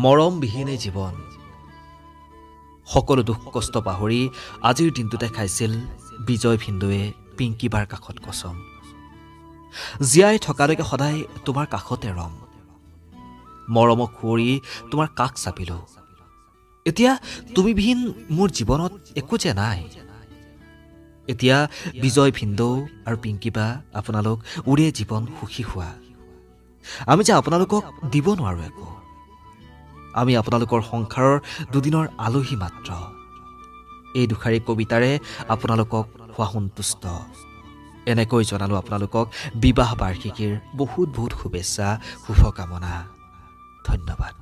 মৰমবিহীনে জীৱন সকলো দুখ কষ্ট পাহৰি আজিৰ দিনটোতে খাইছিল বিজয় ভিন্দুৱে পিংকিবাৰ কাষত কচম জীয়াই থকালৈকে সদায় তোমাৰ কাষতে ৰম মৰমক খুৱৰি তোমাৰ কাষ চাপিলো এতিয়া তুমি বিহীন মোৰ জীৱনত একো যে নাই এতিয়া বিজয় ভিন্দু আৰু পিংকিবা আপোনালোক উৰে জীৱন সুখী হোৱা আমি যে আপোনালোকক দিব নোৱাৰো একো আমি আপোনালোকৰ সংসাৰৰ দুদিনৰ আলহী মাত্ৰ এই দুখাৰী কবিতাৰে আপোনালোকক হোৱা সন্তুষ্ট এনেকৈ জনালো আপোনালোকক বিবাহ বাৰ্ষিকীৰ বহুত বহুত শুভেচ্ছা শুভকামনা ধন্যবাদ